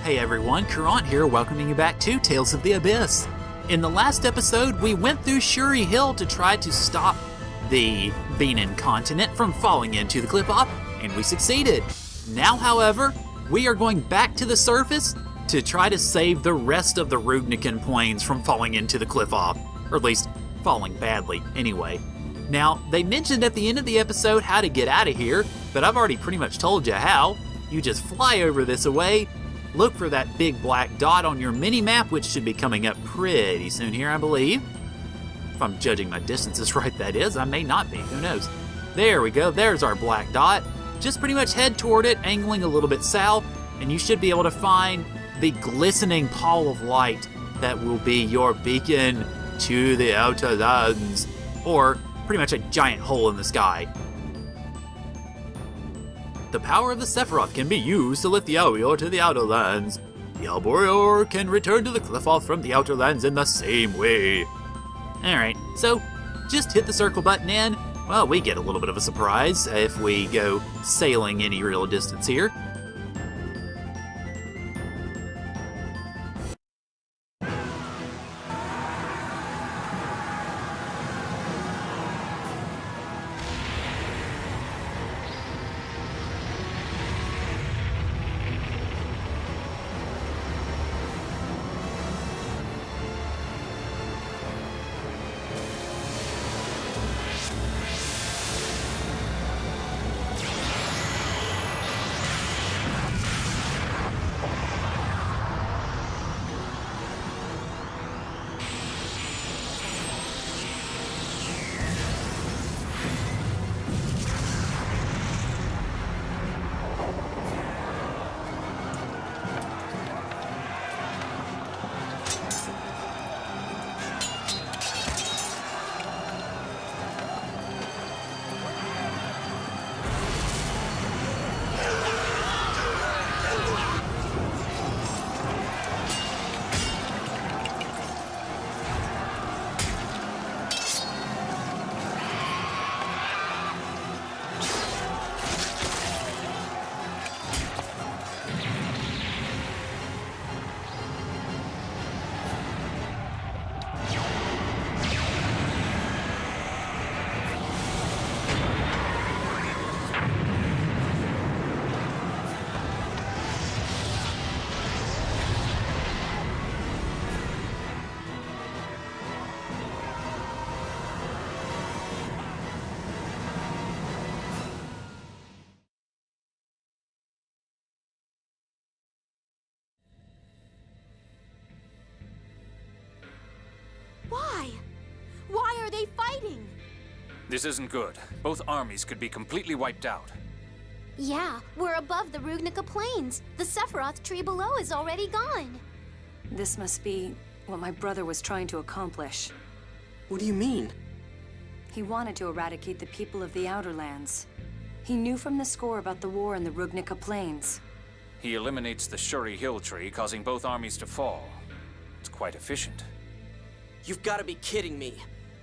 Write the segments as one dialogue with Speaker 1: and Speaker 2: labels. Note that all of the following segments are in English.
Speaker 1: Hey everyone, Caront here, welcoming you back to Tales of the Abyss. In the last episode, we went through Shuri Hill to try to stop the Venan continent from falling into the Qliphoth, and we succeeded. Now, however, we are going back to the surface to try to save the rest of the Rugnican plains from falling into the Qliphoth, or at least falling badly anyway. Now, they mentioned at the end of the episode how to get out of here, but I've already pretty much told you how. You just fly over this away, look for that big black dot on your mini-map, which should be coming up pretty soon here, I believe. If I'm judging my distances right, that is. I may not be, who knows. There we go, there's our black dot. Just pretty much head toward it, angling a little bit south, and you should be able to find the glistening pall of light that will be your beacon to the outer lands, or pretty much a giant hole in the sky. The power of the Sephiroth can be used to lift the Aurior to the outer lands. The Aurior can return to the Qliphoth from the outer lands in the same way. Alright, so just hit the circle button and, well, we get a little bit of a surprise if we go sailing any real distance here.
Speaker 2: Why are they fighting?
Speaker 3: This isn't good. Both armies could be completely wiped out.
Speaker 2: Yeah, we're above the Rugnica Plains. The Sephiroth tree below is already gone.
Speaker 4: This must be what my brother was trying to accomplish.
Speaker 5: What do you mean?
Speaker 4: He wanted to eradicate the people of the Outer Lands. He knew from the score about the war in the Rugnica Plains.
Speaker 3: He eliminates the Shuri Hill tree, causing both armies to fall. It's quite efficient.
Speaker 5: You've got to be kidding me.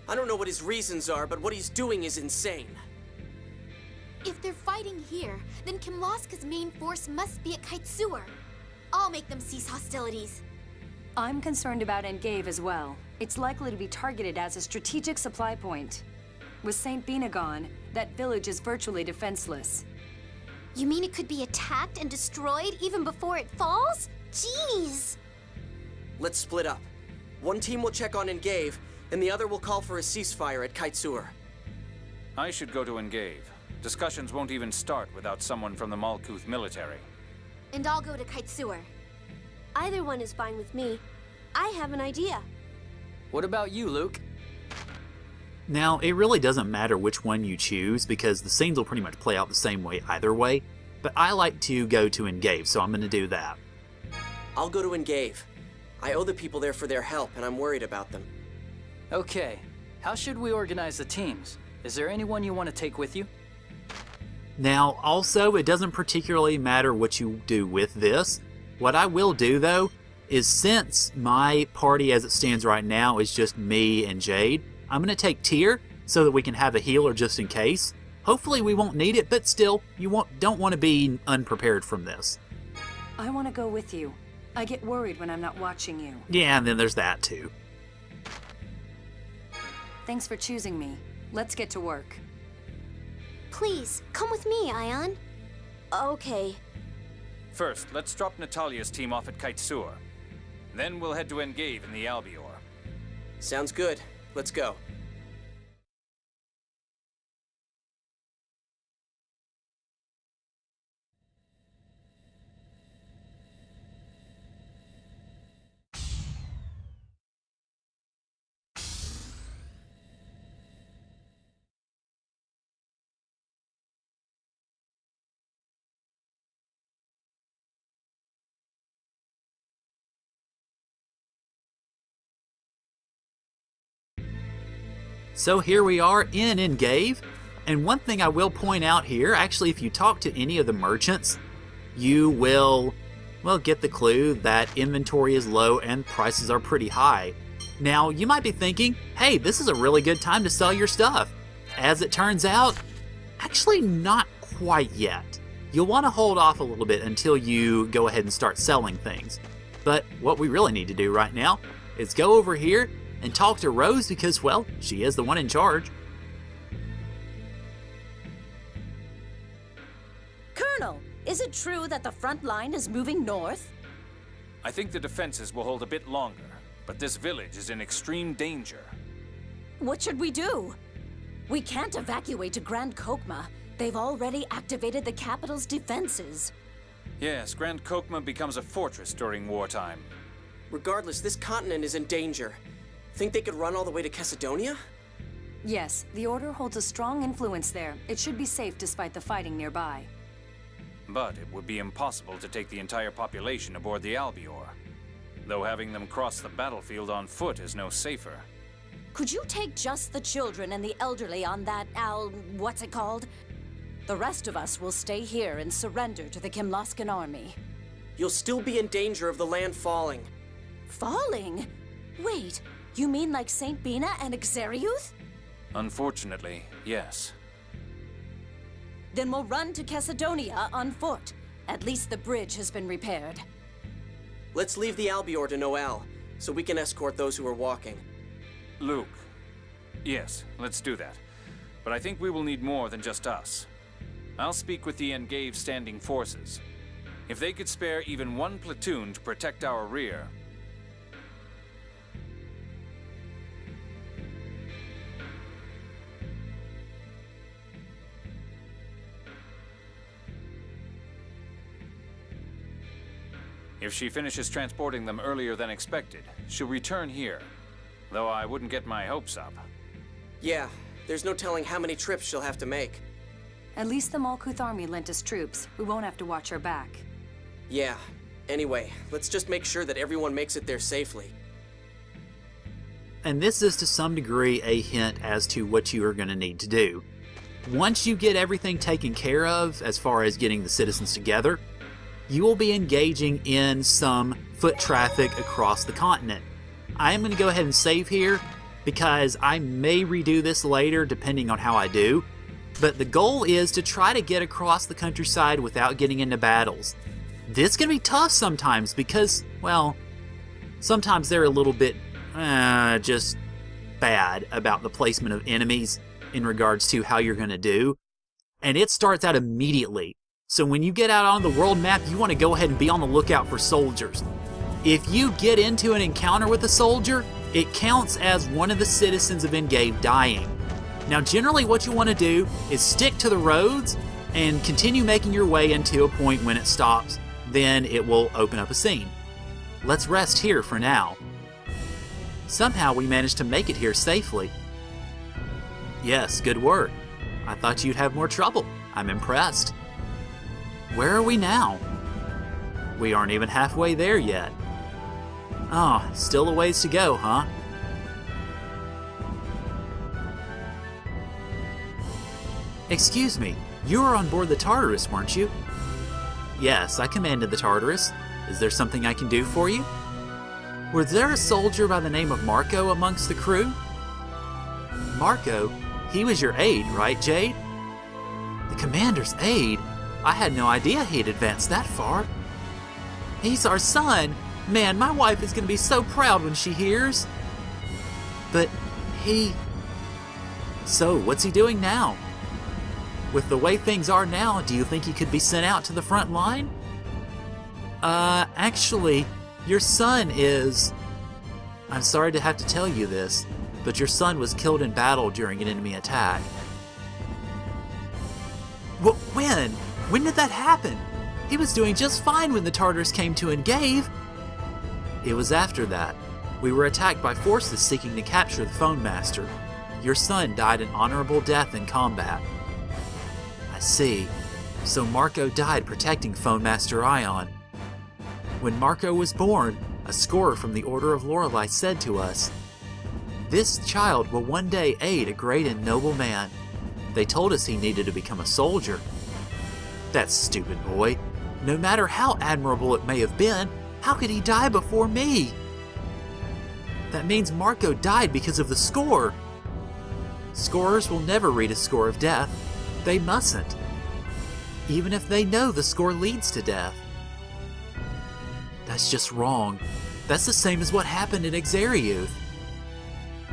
Speaker 5: I don't know what his reasons are, but what he's doing is insane.
Speaker 2: If they're fighting here, then Kimloska's main force must be at Kaitsuur. I'll make them cease hostilities.
Speaker 4: I'm concerned about Engeve as well. It's likely to be targeted as a strategic supply point. With St. Bina gone, that village is virtually defenseless.
Speaker 2: You mean it could be attacked and destroyed even before it falls? Jeez!
Speaker 5: Let's split up. One team will check on Engeve, and the other will call for a ceasefire at Kaitsuur.
Speaker 3: I should go to Engeve. Discussions won't even start without someone from the Malkuth military.
Speaker 2: And I'll go to Kaitsuur.
Speaker 6: Either one is fine with me. I have an idea.
Speaker 7: What about you, Luke?
Speaker 1: Now, it really doesn't matter which one you choose because the scenes will pretty much play out the same way either way, but I like to go to Engeve, so I'm going to do that.
Speaker 5: I'll go to Engeve. I owe the people there for their help, and I'm worried about them.
Speaker 7: Okay, how should we organize the teams? Is there anyone you want to take with you?
Speaker 1: Now, also, it doesn't particularly matter what you do with this. What I will do, though, is since my party as it stands right now is just me and Jade, I'm going to take Tyr so that we can have a healer just in case. Hopefully we won't need it, but still, you don't want to be unprepared from this.
Speaker 4: I want to go with you. I get worried when I'm not watching you.
Speaker 1: Yeah, and then there's that too.
Speaker 4: Thanks for choosing me. Let's get to work.
Speaker 6: Please, come with me, Ion. Okay.
Speaker 3: First, let's drop Natalia's team off at Qliphoth. Then we'll head to Engeve in the Albior.
Speaker 5: Sounds good. Let's go.
Speaker 1: So here we are in Engeve, and one thing I will point out here, actually if you talk to any of the merchants, you will, well, get the clue that inventory is low and prices are pretty high. Now, you might be thinking, hey, this is a really good time to sell your stuff. As it turns out, actually not quite yet. You'll want to hold off a little bit until you go ahead and start selling things. But what we really need to do right now is go over here and talk to Rose because, well, she is the one in charge.
Speaker 8: Colonel, is it true that the front line is moving north?
Speaker 3: I think the defenses will hold a bit longer, but this village is in extreme danger.
Speaker 8: What should we do? We can't evacuate to Grand Kokma. They've already activated the capital's defenses.
Speaker 3: Yes, Grand Kokma becomes a fortress during wartime.
Speaker 5: Regardless, this continent is in danger. Think they could run all the way to Macedonia?
Speaker 4: Yes, the Order holds a strong influence there. It should be safe despite the fighting nearby.
Speaker 3: But it would be impossible to take the entire population aboard the Albior. Though having them cross the battlefield on foot is no safer.
Speaker 8: Could you take just the children and the elderly on that what's it called? The rest of us will stay here and surrender to the Kimloskan army.
Speaker 5: You'll still be in danger of the land falling.
Speaker 8: Falling? Wait, you mean like St. Bina and Xeriuth?
Speaker 3: Unfortunately, yes.
Speaker 8: Then we'll run to Macedonia on foot. At least the bridge has been repaired.
Speaker 5: Let's leave the Albior to Noel, so we can escort those who are walking.
Speaker 3: Luke. Yes, let's do that. But I think we will need more than just us. I'll speak with the Engeve standing forces. If they could spare even one platoon to protect our rear. If she finishes transporting them earlier than expected, she'll return here. Though I wouldn't get my hopes up.
Speaker 5: Yeah, there's no telling how many trips she'll have to make.
Speaker 4: At least the Malkuth army lent us troops. We won't have to watch her back.
Speaker 5: Yeah. Anyway, let's just make sure that everyone makes it there safely.
Speaker 1: And this is to some degree a hint as to what you are going to need to do. Once you get everything taken care of, as far as getting the citizens together, you will be engaging in some foot traffic across the continent. I am going to go ahead and save here because I may redo this later depending on how I do. But the goal is to try to get across the countryside without getting into battles. This can be tough sometimes because, well, sometimes they're a little bit just bad about the placement of enemies in regards to how you're going to do. And it starts out immediately. So when you get out on the world map, you want to go ahead and be on the lookout for soldiers. If you get into an encounter with a soldier, it counts as one of the citizens of Engeve dying. Now generally what you want to do is stick to the roads and continue making your way into a point when it stops. Then it will open up a scene. Let's rest here for now. Somehow we managed to make it here safely. Yes, good work. I thought you'd have more trouble. I'm impressed. Where are we now? We aren't even halfway there yet. Oh, still a ways to go, huh? Excuse me, you were on board the Tartarus, weren't you? Yes, I commanded the Tartarus. Is there something I can do for you? Was there a soldier by the name of Marco amongst the crew? Marco? He was your aide, right, Jade? The commander's aide? I had no idea he'd advanced that far. He's our son. Man, my wife is gonna be so proud when she hears. But So, what's he doing now? With the way things are now, do you think he could be sent out to the front line? Actually, your son is... I'm sorry to have to tell you this, but your son was killed in battle during an enemy attack. When? When did that happen? He was doing just fine when the Tartars came to Engeve. It was after that. We were attacked by forces seeking to capture the Phone Master. Your son died an honorable death in combat. I see. So Marco died protecting Phone Master Ion. When Marco was born, a scorer from the Order of Lorelei said to us, "This child will one day aid a great and noble man." They told us he needed to become a soldier. That stupid boy. No matter how admirable it may have been, how could he die before me? That means Marco died because of the score. Scorers will never read a score of death. They mustn't. Even if they know the score leads to death. That's just wrong. That's the same as what happened in Engeve.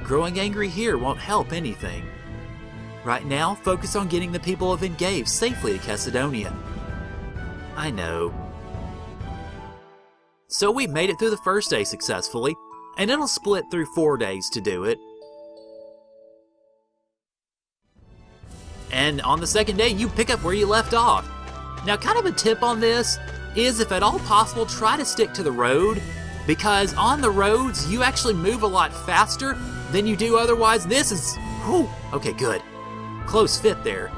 Speaker 1: Growing angry here won't help anything. Right now, focus on getting the people of Engeve safely to Cassidonia. I know. So we made it through the first day successfully, and it'll split through 4 days to do it. And on the second day, you pick up where you left off. Now, kind of a tip on this is, if at all possible, try to stick to the road, because on the roads, you actually move a lot faster than you do otherwise. This is... Whew, okay, good. Close fit there.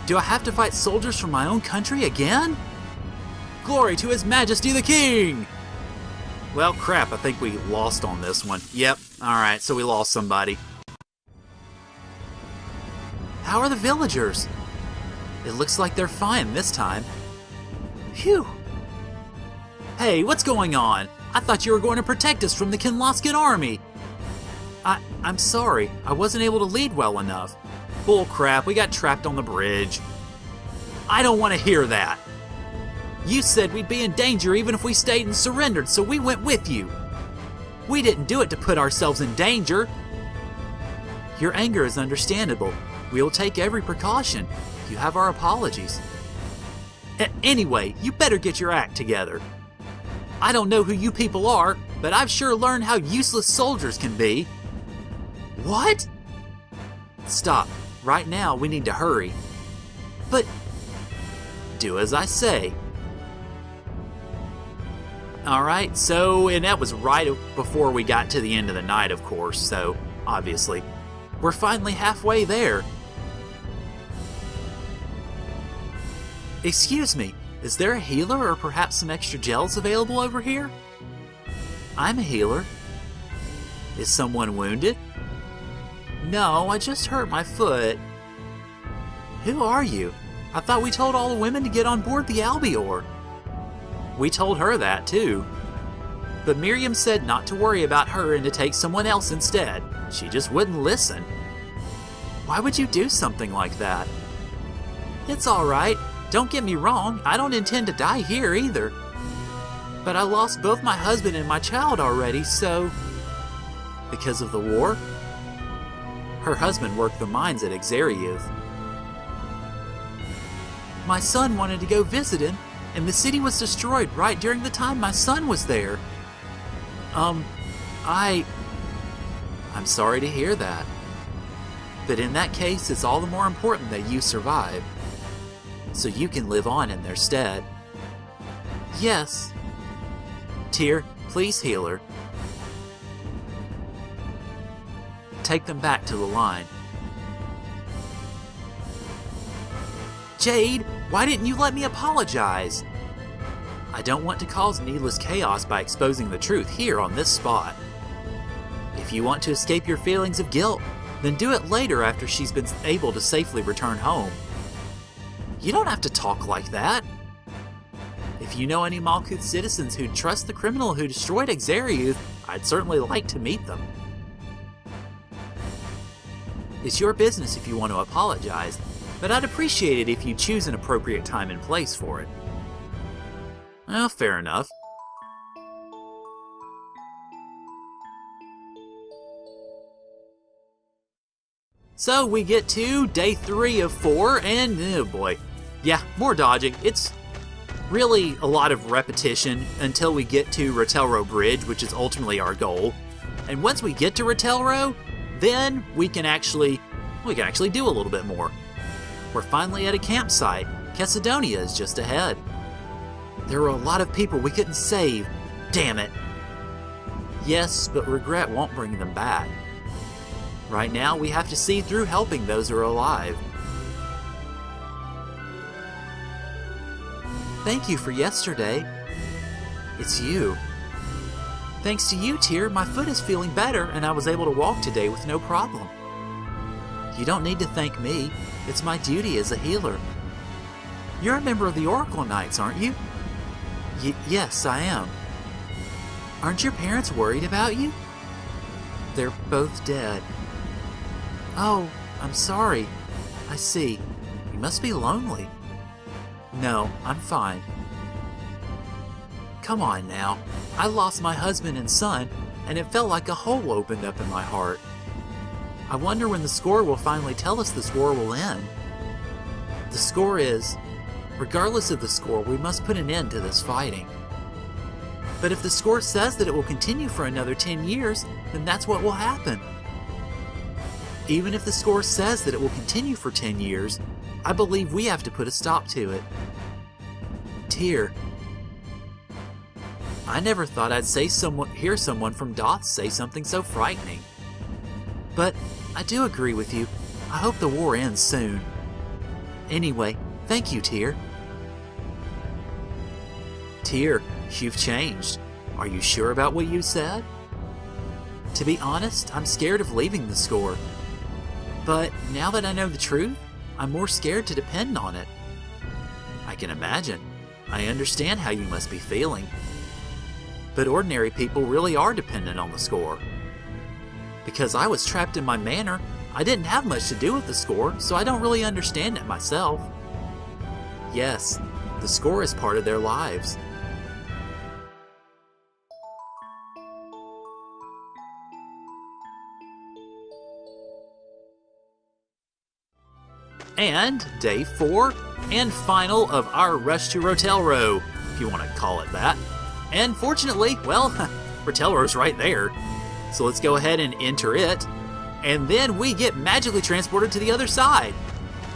Speaker 1: Do I have to fight soldiers from my own country again? Glory to His Majesty the King! Well, crap, I think we lost on this one. Yep, alright, so we lost somebody. How are the villagers? It looks like they're fine this time. Phew! Hey, what's going on? I thought you were going to protect us from the Qliphoth army. I'm sorry, I wasn't able to lead well enough. Bull crap, we got trapped on the bridge. I don't want to hear that. You said we'd be in danger even if we stayed and surrendered, so we went with you. We didn't do it to put ourselves in danger. Your anger is understandable. We'll take every precaution. You have our apologies. Anyway, you better get your act together. I don't know who you people are, but I've sure learned how useless soldiers can be. What? Stop. Right now, we need to hurry. But... do as I say. Alright, so, and that was right before we got to the end of the night, of course, so, obviously. We're finally halfway there. Excuse me, is there a healer or perhaps some extra gels available over here? I'm a healer. Is someone wounded? No, I just hurt my foot. Who are you? I thought we told all the women to get on board the Albior. We told her that too. But Miriam said not to worry about her and to take someone else instead. She just wouldn't listen. Why would you do something like that? It's alright. Don't get me wrong, I don't intend to die here either. But I lost both my husband and my child already, so... Because of the war? Her husband worked the mines at Engeve. My son wanted to go visit him, and the city was destroyed right during the time my son was there. I'm sorry to hear that. But in that case, it's all the more important that you survive, so you can live on in their stead. Yes. Tyr, please heal her. Take them back to the line. Jade, why didn't you let me apologize? I don't want to cause needless chaos by exposing the truth here on this spot. If you want to escape your feelings of guilt, then do it later after she's been able to safely return home. You don't have to talk like that. If you know any Malkuth citizens who'd trust the criminal who destroyed Engeve, I'd certainly like to meet them. It's your business if you want to apologize, but I'd appreciate it if you choose an appropriate time and place for it. Well, fair enough. So we get to day 3 of 4, and oh boy. Yeah, more dodging. It's really a lot of repetition until we get to Rotelro Bridge, which is ultimately our goal. And once we get to Rotelro, then we can actually do a little bit more. We're finally at a campsite. Chesidonia is just ahead. There were a lot of people we couldn't save. Damn it. Yes, but regret won't bring them back. Right now, we have to see through helping those who are alive. Thank you for yesterday. It's you. Thanks to you, Tyr, my foot is feeling better and I was able to walk today with no problem. You don't need to thank me. It's my duty as a healer. You're a member of the Oracle Knights, aren't you? Yes, I am. Aren't your parents worried about you? They're both dead. Oh, I'm sorry. I see. You must be lonely. No, I'm fine. Come on now. I lost my husband and son, and it felt like a hole opened up in my heart. I wonder when the score will finally tell us this war will end. The score is, regardless of the score, we must put an end to this fighting. But if the score says that it will continue for another 10 years, then that's what will happen. Even if the score says that it will continue for 10 years, I believe we have to put a stop to it. Tyr. I never thought I'd hear someone from Doth say something so frightening. But I do agree with you. I hope the war ends soon. Anyway, thank you, Tyr. Tyr, you've changed. Are you sure about what you said? To be honest, I'm scared of leaving the score. But now that I know the truth, I'm more scared to depend on it. I can imagine. I understand how you must be feeling. But ordinary people really are dependent on the score. Because I was trapped in my manor, I didn't have much to do with the score, so I don't really understand it myself. Yes, the score is part of their lives. And day 4 and final of our rush to Rotelro, if you want to call it that. And fortunately, well, Rotelro's right there. So let's go ahead and enter it. And then we get magically transported to the other side.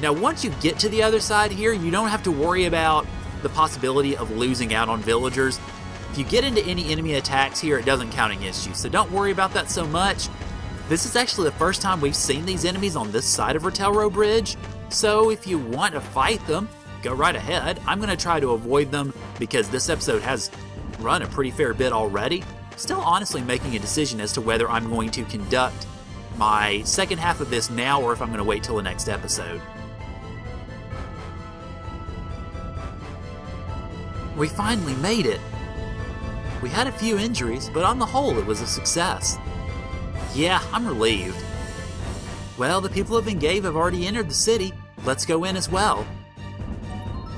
Speaker 1: Now, once you get to the other side here, you don't have to worry about the possibility of losing out on villagers. If you get into any enemy attacks here, it doesn't count against you. So don't worry about that so much. This is actually the first time we've seen these enemies on this side of Rotelro Bridge. So if you want to fight them, go right ahead. I'm going to try to avoid them because this episode has run a pretty fair bit already. Still honestly making a decision as to whether I'm going to conduct my second half of this now or if I'm going to wait till the next episode. We finally made it. We had a few injuries, but on the whole it was a success. Yeah, I'm relieved. Well, the people of Engeve have already entered the city. Let's go in as well.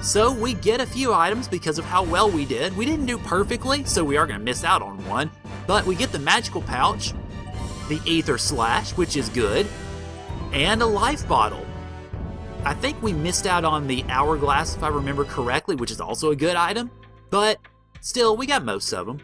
Speaker 1: So we get a few items because of how well we did. We didn't do perfectly, so we are going to miss out on one. But we get the magical pouch, the ether slash, which is good, and a life bottle. I think we missed out on the hourglass, if I remember correctly, which is also a good item. But still, we got most of them.